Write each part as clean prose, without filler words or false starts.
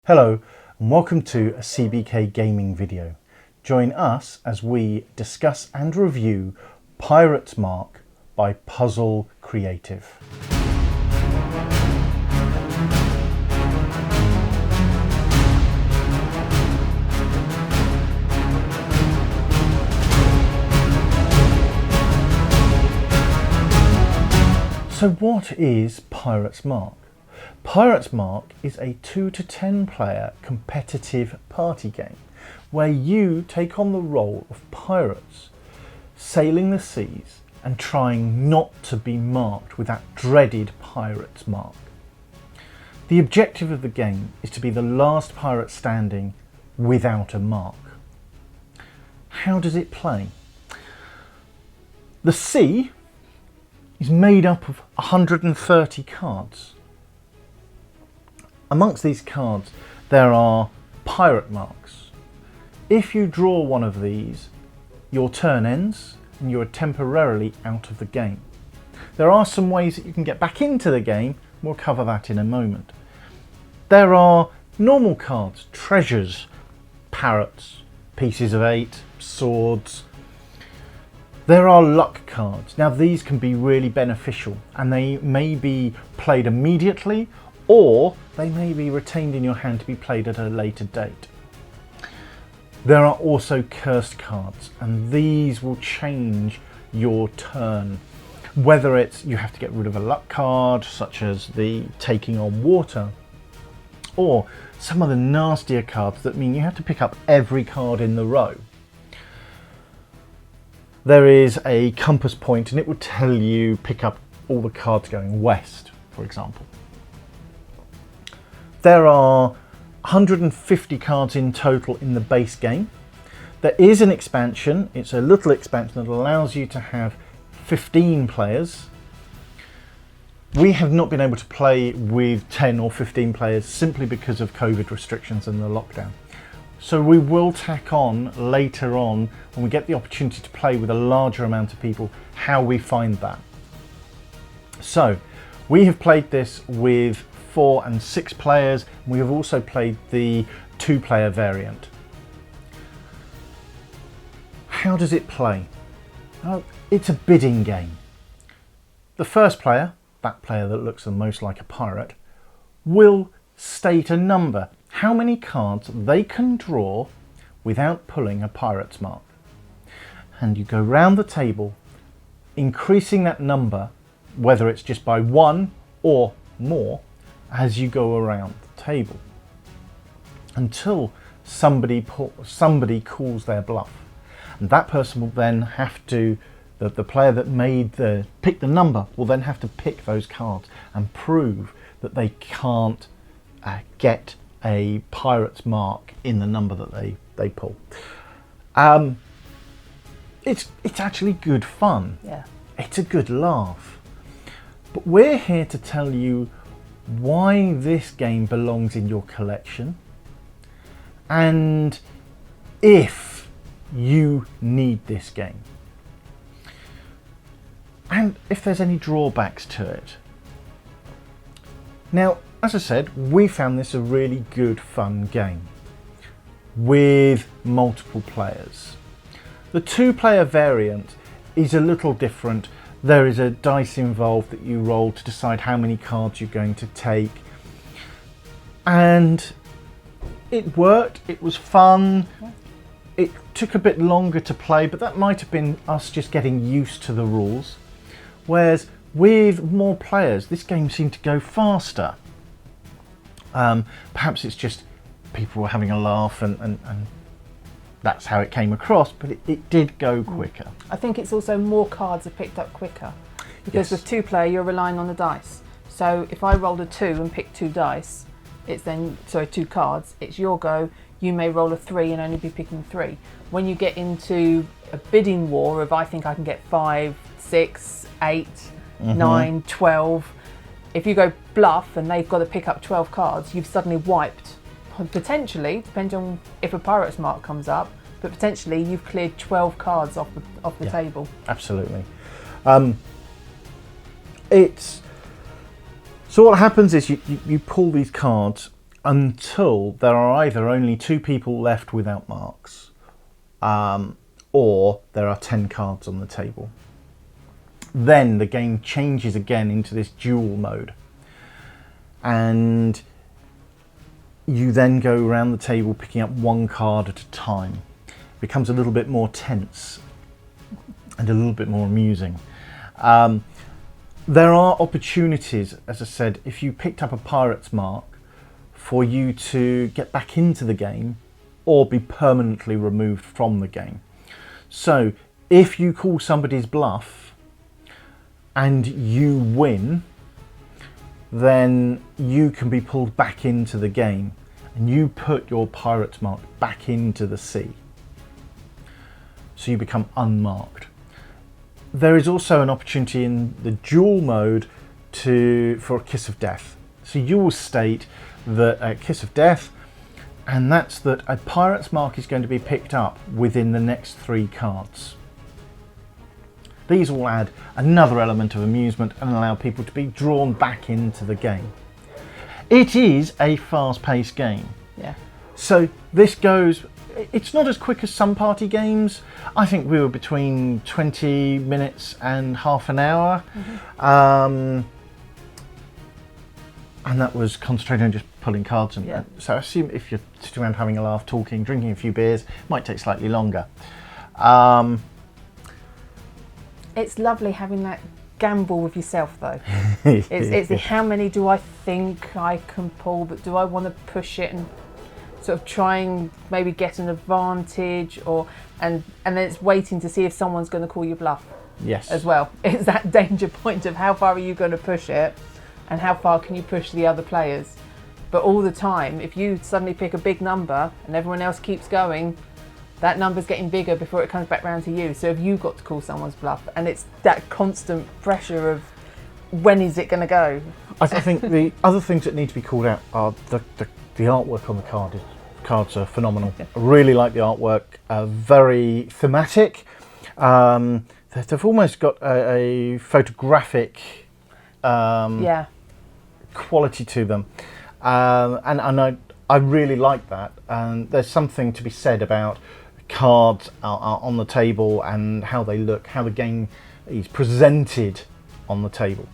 Hello and welcome to a CBK gaming video. Join us as we discuss and review Pirate's Mark by Puzzol Creative. So what is Pirate's Mark? Pirate's Mark is a 2 to 10 player competitive party game where you take on the role of pirates, sailing the seas and trying not to be marked with that dreaded pirate's mark. The objective of the game is to be the last pirate standing without a mark. How does it play? The sea is made up of 130 cards. Amongst these cards there are pirate marks. If you draw one of these, your turn ends and you are temporarily out of the game. There are some ways that you can get back into the game, we'll cover that in a moment. There are normal cards, treasures, parrots, pieces of 8, swords. There are luck cards. Now these can be really beneficial and they may be played immediately or they may be retained in your hand to be played at a later date. There are also cursed cards and these will change your turn. Whether it's you have to get rid of a luck card such as the taking on water, or some of the nastier cards that mean you have to pick up every card in the row. There is a compass point and it will tell you pick up all the cards going west, for example. There are 150 cards in total in the base game. There is an expansion, it's a little expansion that allows you to have 15 players. We have not been able to play with 10 or 15 players simply because of COVID restrictions and the lockdown. So we will tack on later on when we get the opportunity to play with a larger amount of people how we find that. So we have played this with 4 and 6 players. We have also played the 2-player variant. How does it play? Well, it's a bidding game. The first player, that player that looks the most like a pirate, will state a number, how many cards they can draw without pulling a pirate's mark. And you go round the table, increasing that number, whether it's just by 1 or more, as you go around the table until somebody calls their bluff, and that person will then have to, the player that picked the number will then have to pick those cards and prove that they can't get a pirate's mark in the number that they pull. It's actually good fun. Yeah, it's a good laugh. But we're here to tell you why this game belongs in your collection and if you need this game and if there's any drawbacks to it. Now, as I said, we found this a really good fun game with multiple players. The 2-player variant is a little different. There is a dice involved that you roll to decide how many cards you're going to take. And it worked, it was fun. It took a bit longer to play, but that might have been us just getting used to the rules. Whereas with more players, this game seemed to go faster. Perhaps it's just people were having a laugh and that's how it came across, but it did go quicker. I think it's also more cards are picked up quicker because with 2-player you're relying on the dice. So if I rolled a 2 and picked 2 dice, it's then 2 cards. It's your go. You may roll a 3 and only be picking 3. When you get into a bidding war of I think I can get 5, 6, 8, 9, 12. If you go bluff and they've got to pick up 12 cards, you've suddenly wiped. Potentially, depending on if a pirate's mark comes up, but potentially you've cleared 12 cards off the table. Absolutely. So what happens is you pull these cards until there are either only 2 people left without marks, or there are 10 cards on the table. Then the game changes again into this duel mode, and you then go around the table picking up 1 card at a time. It becomes a little bit more tense and a little bit more amusing. There are opportunities, as I said, if you picked up a pirate's mark, for you to get back into the game or be permanently removed from the game. So if you call somebody's bluff and you win, then you can be pulled back into the game and you put your pirate's mark back into the sea. So you become unmarked. There is also an opportunity in the duel mode for a kiss of death. So you will state that a kiss of death, and that's that a pirate's mark is going to be picked up within the next 3 cards. These will add another element of amusement and allow people to be drawn back into the game. It is a fast-paced game. Yeah. So this goes, it's not as quick as some party games. I think we were between 20 minutes and half an hour. And that was concentrating on just pulling cards. And so I assume if you're sitting around having a laugh, talking, drinking a few beers, it might take slightly longer. It's lovely having that gamble with yourself, though. It's the how many do I think I can pull, but do I want to push it and sort of try and maybe get an advantage, and then it's waiting to see if someone's going to call you bluff. Yes. As well. It's that danger point of how far are you going to push it and how far can you push the other players. But all the time, if you suddenly pick a big number and everyone else keeps going, that number's getting bigger before it comes back round to you. So if you've got to call someone's bluff, and it's that constant pressure of when is it going to go? I think the other things that need to be called out are the artwork on the cards are phenomenal. I really like the artwork, very thematic. They've almost got a photographic quality to them, and I really like that. And there's something to be said about cards on the table and how they look, how the game is presented on the table.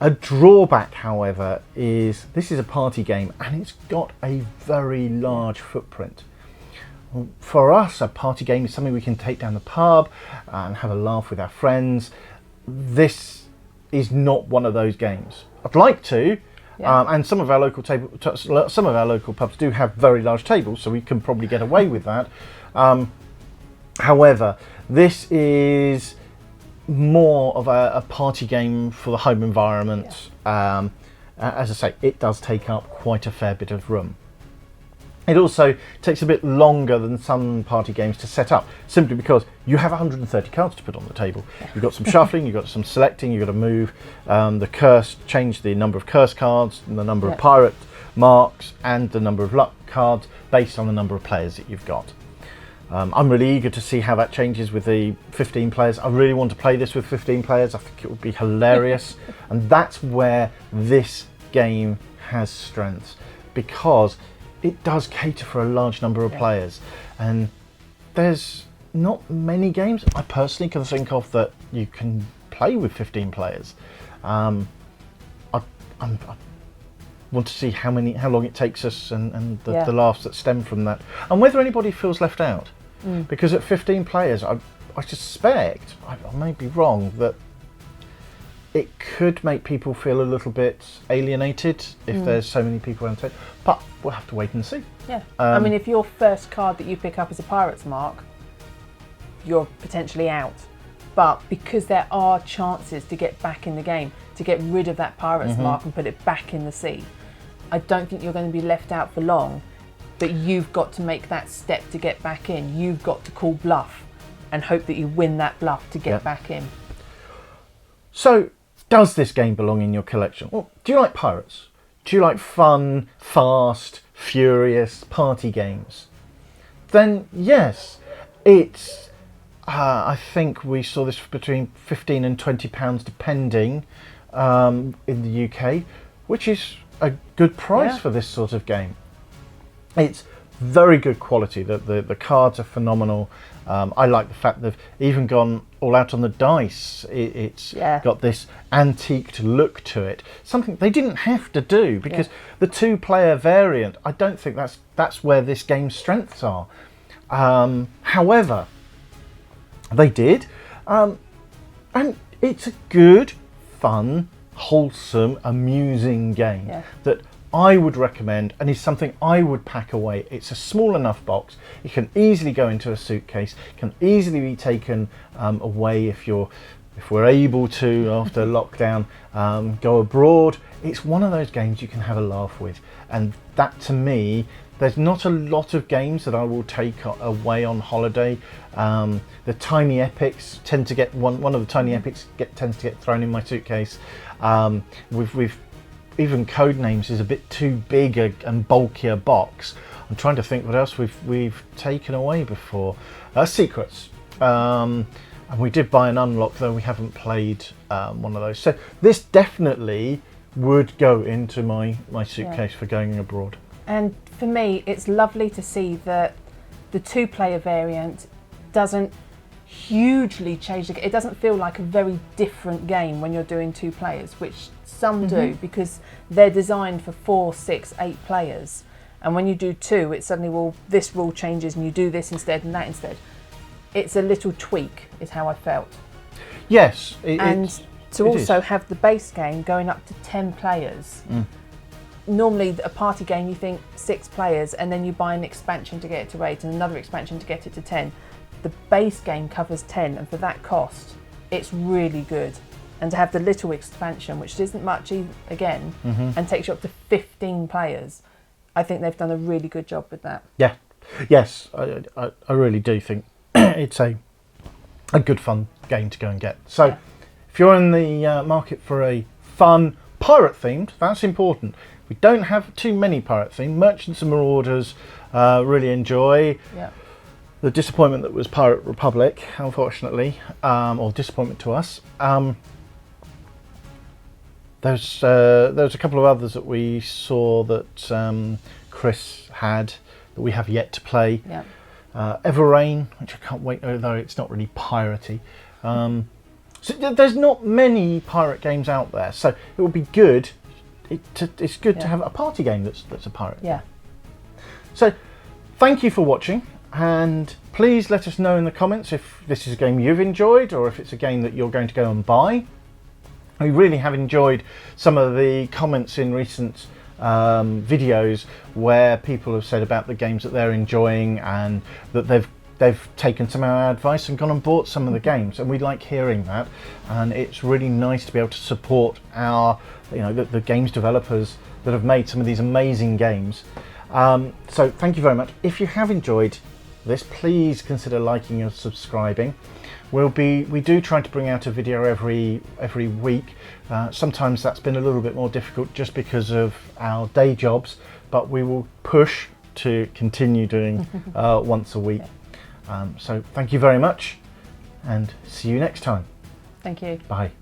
A drawback, however, is this is a party game and it's got a very large footprint. For us, a party game is something we can take down the pub and have a laugh with our friends. This is not one of those games. I'd like to, and some of our local pubs do have very large tables, so we can probably get away with that. However, this is more of a party game for the home environment. As I say, it does take up quite a fair bit of room. It also takes a bit longer than some party games to set up, simply because you have 130 cards to put on the table. You've got some shuffling, you've got some selecting, you've got to move the curse, change the number of curse cards, and the number of pirate marks, and the number of luck cards based on the number of players that you've got. I'm really eager to see how that changes with the 15 players. I really want to play this with 15 players. I think it would be hilarious. And that's where this game has strengths, because it does cater for a large number of players. And there's not many games I personally can think of that you can play with 15 players. I want to see how long it takes us and the laughs that stem from that, and whether anybody feels left out. Because at 15 players, I suspect, I may be wrong, that it could make people feel a little bit alienated if there's so many people around the table. But we'll have to wait and see. Yeah. I mean, if your first card that you pick up is a pirate's mark, you're potentially out. But because there are chances to get back in the game, to get rid of that pirate's mark and put it back in the sea, I don't think you're going to be left out for long. But you've got to make that step to get back in. You've got to call bluff and hope that you win that bluff to get back in. So, does this game belong in your collection? Well, do you like pirates? Do you like fun, fast, furious party games? Then yes, it's I think we saw this for between £15 and £20 depending in the UK, which is a good price Yeah. for this sort of game. It's very good quality. The cards are phenomenal. I like the fact they've even gone all out on the dice. It's got this antiqued look to it. Something they didn't have to do, because the 2-player variant, I don't think that's where this game's strengths are. However, they did, and it's a good, fun, wholesome, amusing game that I would recommend, and is something I would pack away. It's a small enough box. It can easily go into a suitcase. Can easily be taken away if we're able to, after lockdown, go abroad. It's one of those games you can have a laugh with, and that, to me, there's not a lot of games that I will take away on holiday. The tiny epics tend to get one of the tiny epics tends to get thrown in my suitcase. We've even Codenames is a bit too big and bulkier box. I'm trying to think what else we've taken away before. Secrets, and we did buy an unlock, though we haven't played one of those. So this definitely would go into my suitcase for going abroad. And for me, it's lovely to see that the 2-player variant doesn't hugely change the game. It doesn't feel like a very different game when you're doing 2 players, which some do, because they're designed for 4, 6, 8 players. And when you do 2, it's suddenly, well, this rule changes and you do this instead and that instead. It's a little tweak, is how I felt. Yes. To also have the base game going up to 10 players. Normally a party game, you think 6 players, and then you buy an expansion to get it to 8 and another expansion to get it to 10. The base game covers 10, and for that cost, it's really good. And to have the little expansion, which isn't much again, and takes you up to 15 players, I think they've done a really good job with that. Yeah. Yes, I really do think it's a good fun game to go and get. So if you're in the market for a fun pirate themed, that's important. We don't have too many pirate themed. Merchants and Marauders really enjoy. The disappointment that was Pirate Republic, unfortunately, or disappointment to us. There's a couple of others that we saw that Chris had that we have yet to play. Everrain, which I can't wait, although it's not really piratey. So there's not many pirate games out there, so it would be good. It's good to have a party game that's a pirate. So thank you for watching, and please let us know in the comments if this is a game you've enjoyed or if it's a game that you're going to go and buy. We really have enjoyed some of the comments in recent videos where people have said about the games that they're enjoying, and that they've taken some of our advice and gone and bought some of the games, and we like hearing that. And it's really nice to be able to support our, the games developers that have made some of these amazing games. So thank you very much. If you have enjoyed this, please consider liking and subscribing. We do try to bring out a video every week. Sometimes that's been a little bit more difficult just because of our day jobs, but we will push to continue doing once a week. So thank you very much, and see you next time. Thank you. Bye.